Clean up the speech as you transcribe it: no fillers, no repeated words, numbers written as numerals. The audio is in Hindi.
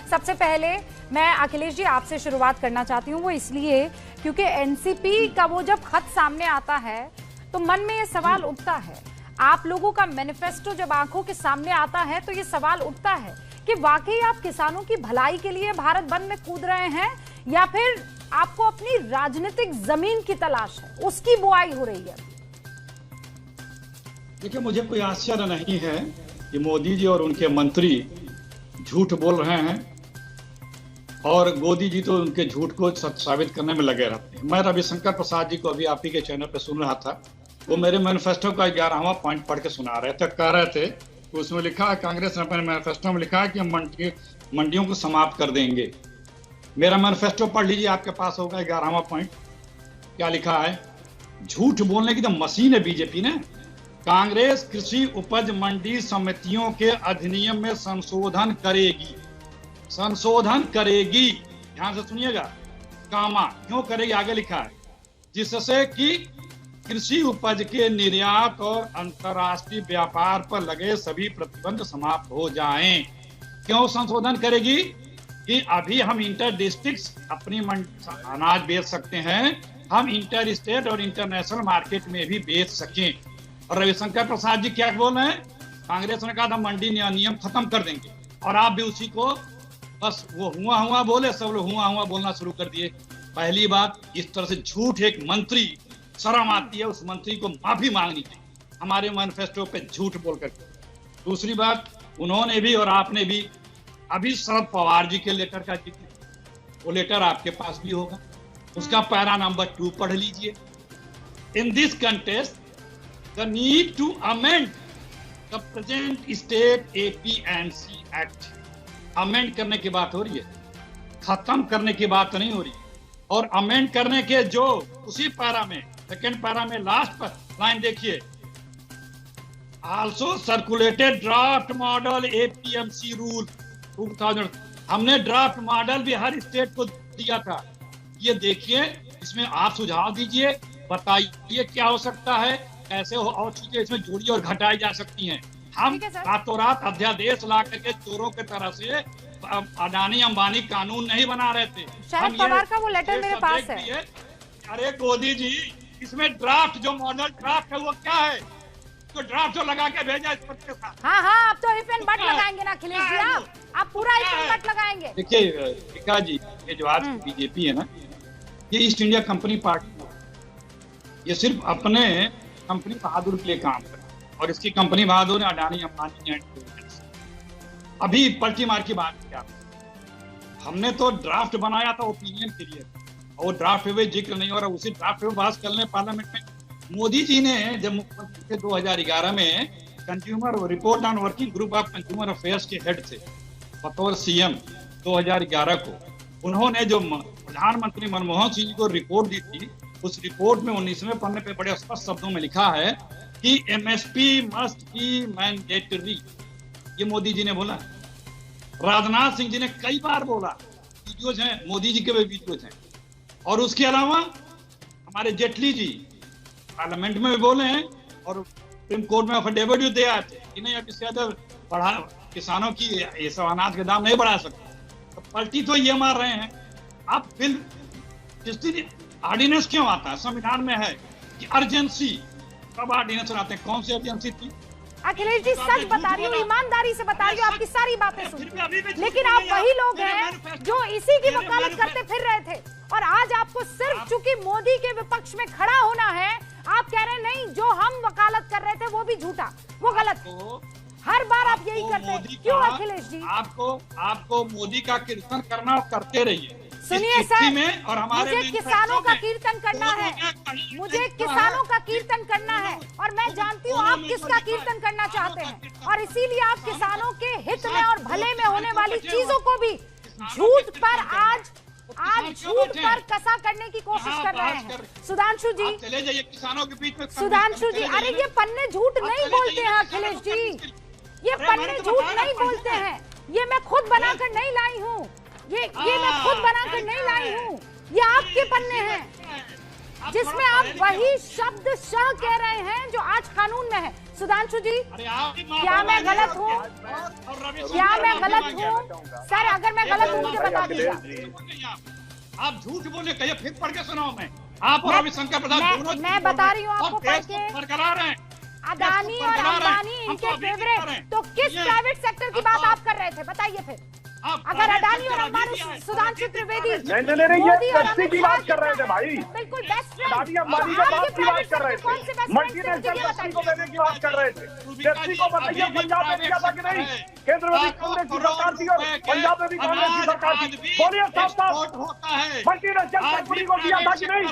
सबसे पहले मैं अखिलेश जी आपसे शुरुआत करना चाहती हूँ, वो इसलिए क्योंकि एनसीपी का वो जब खत सामने आता है तो मन में ये सवाल उठता है, आप लोगों का मैनिफेस्टो जब आंखों के सामने आता है तो ये सवाल उठता है कि वाकई आप किसानों की भलाई के लिए भारत बंद में कूद रहे हैं या फिर आपको अपनी राजनीतिक जमीन की तलाश है, उसकी बुआई हो रही है। देखिए, मुझे कोई आश्चर्य नहीं है कि मोदी जी और उनके मंत्री झूठ बोल रहे हैं और मोदी जी तो उनके झूठ को सच साबित करने में लगे रहते हैं। मैं रविशंकर प्रसाद जी को अभी आप ही के चैनल पे सुन रहा था, वो मेरे मैनिफेस्टो का 11वां पॉइंट पढ़ के सुना रहे थे। कह रहे थे कि उसमें लिखा है, कांग्रेस ने अपने मैनिफेस्टो में लिखा है कि हम मंडियों को समाप्त कर देंगे। मेरा मैनिफेस्टो पढ़ लीजिए, आपके पास होगा 11वां पॉइंट। क्या लिखा है? झूठ बोलने की तो मशीन है बीजेपी ने। कांग्रेस कृषि उपज मंडी समितियों के अधिनियम में संशोधन करेगी, संशोधन करेगी, ध्यान से सुनिएगा, कामा क्यों करेगी आगे लिखा है, जिससे कि कृषि उपज के निर्यात और अंतर्राष्ट्रीय व्यापार पर लगे सभी प्रतिबंध समाप्त हो जाएं। क्यों संशोधन करेगी? कि अभी हम इंटर डिस्ट्रिक्ट अपनी अनाज बेच सकते हैं, हम इंटर स्टेट और इंटरनेशनल मार्केट में भी बेच सकें। और रविशंकर प्रसाद जी क्या बोल रहे हैं? कांग्रेस ने कहा था मंडी नियम खत्म कर देंगे और आप भी उसी को बस वो हुआ बोले, सब लोग हुआ बोलना शुरू कर दिए। पहली बात, इस तरह से झूठ एक मंत्री, शर्म आती है उस मंत्री को माफी मांगनी चाहिए हमारे मैनिफेस्टो पे झूठ बोलकर। दूसरी बात, उन्होंने भी और आपने भी अभी शरद पवार जी के लेटर का जिक्र, वो लेटर आपके पास भी होगा, उसका पैरा नंबर 2 पढ़ लीजिए। In this context the need to amend the present state APMC act. Amend करने की बात हो रही है, खत्म करने की बात नहीं हो रही है। और अमेंड करने के जो उसी पैरा में, सेकेंड पैरा में लास्ट पर लाइन देखिए, also circulated draft model APMC rule 2000। हमने ड्राफ्ट मॉडल भी हर स्टेट को दिया था। ये देखिए, इसमें आप सुझाव दीजिए, बताइए क्या हो सकता है, कैसे हो और चीजें इसमें जोड़ी और घटाई जा सकती हैं। हम रातों रात अध्यादेश ला करके चोरों की तरह से अडानी अंबानी कानून नहीं बना रहे थे। शरद पवार का वो लेटर मेरे पास है। अरे मोदी जी, इसमें ड्राफ्ट जो मॉडल ड्राफ्ट है वो क्या है? तो ड्राफ्ट जो लगा के भेजा इस पत्र के साथ। हाँ, अब तो इफ एंड बट लगाएंगे ना अखिलेश जी, आप पूरा इफ एंड बट लगाएंगे। देखिए टीका जी, ये जो आज बीजेपी है ना, ये ईस्ट इंडिया कंपनी पार्टी, ये सिर्फ अपने कंपनी बहादुर के लिए काम कर रहा है और इसकी कंपनी बहादुर है अडानी अंबानी ने। अभी पलटी मार की बात किया, हमने तो ड्राफ्ट बनाया था ओपिनियन के लिए और ड्राफ्ट में जिक्र नहीं हो रहा, उसी ड्राफ्ट में बहस कर लें पार्लियामेंट में। मोदी जी ने जब मुख्यमंत्री थे 2011 में, consumer report on working group of consumer affairs के हेड थे बतौर CM 2011 को, उन्होंने जो प्रधानमंत्री मनमोहन सिंह जी को रिपोर्ट दी थी, उस रिपोर्ट में 19वें पन्ने पे बड़े स्पष्ट शब्दों में लिखा है कि MSP मस्ट बी मैंडेटरी। ये मोदी जी ने बोला। राजनाथ सिंह जी ने कई बार बोला, वीडियोज हैं, मोदी जी के भी वीडियोज हैं। और उसके अलावा हमारे जेटली जी पार्लियामेंट में भी बोले हैं और सुप्रीम कोर्ट में अफिडेविट भी दे आए थे कि नहीं, अब इससे ज्यादा बढ़ा किसानों की ये सब अनाज के दाम नहीं बढ़ा सकते। तो पलटी तो ये मार रहे हैं। अब फिर ऑर्डिनेंस क्यों आता है? संविधान में है कि अर्जेंसी, कब ऑर्डिनेंस आते हैं, कौन सी अर्जेंसी थी? अखिलेश जी सच बता रही हूँ, ईमानदारी से बता रही हूँ, आपकी सारी बातें सुन, लेकिन आप वही लोग हैं जो इसी की वकालत करते फिर रहे थे और आज आपको सिर्फ चूंकि मोदी के विपक्ष में खड़ा होना है, आप कह रहे हैं नहीं, जो हम वकालत कर रहे थे वो भी झूठा, वो गलत है। हर बार आप यही करते हैं, क्यों अखिलेश जी? आपको मोदी का कीर्तन करना, करते रहिए। सुनिए सर, मुझे किसानों का कीर्तन करना है, मुझे किसानों का कीर्तन करना है और मैं जानती हूँ आप किसका कीर्तन करना चाहते हैं और इसीलिए आप किसानों के हित में और भले में होने वाली चीजों को भी झूठ पर आज झूठ पर कसा करने की कोशिश कर रहे हैं। सुधांशु जी, चले जाइए किसानों के बीच में। सुधांशु जी, अरे ये पन्ने झूठ नहीं बोलते हैं अखिलेश जी, ये पन्ने झूठ नहीं बोलते हैं, ये मैं खुद बनाकर नहीं लाई हूँ, ये मैं खुद बनाकर नहीं लाई हूँ, ये आपके पन्ने हैं जिसमें आप वही शब्द कह रहे हैं जो आज कानून में है। सुधांशु जी, अरे आप क्या मैं गलत हूँ? क्या मैं गलत हूँ? सर अगर मैं गलत हूँ मुझे बता दीजिए। आप झूठ बोले, कहिए फिर पढ़ के सुनाओ। आप और रविशंकर प्रसाद दोनों मैं बता रही हूँ आपको पढ़ के। बरकरार हैं। अदानी और अंबानी इनके फेवरेट, तो किस प्राइवेट सेक्टर की बात आप कर रहे थे? बताइए फिर। अगर अदानी और अंबानी, सुधांशु त्रिवेदी, नहीं, ये पेप्सी की बात कर रहे थे भाई। बिल्कुल बेस्ट फ्रेंड। अदानी अंबानी के बात की बात कर रहे थे, मल्टीनेशनल पेप्सी को देने की बात कर रहे थे। पेप्सी को बताइए पंजाब में दिया था कि नहीं? केंद्र में भी कांग्रेस की सरकार थी और पंजाब में भी कांग्रेस की सरकार थी। बोलिए साफ साफ, मल्टीनेशनल कंपनी को दिया था कि नहीं?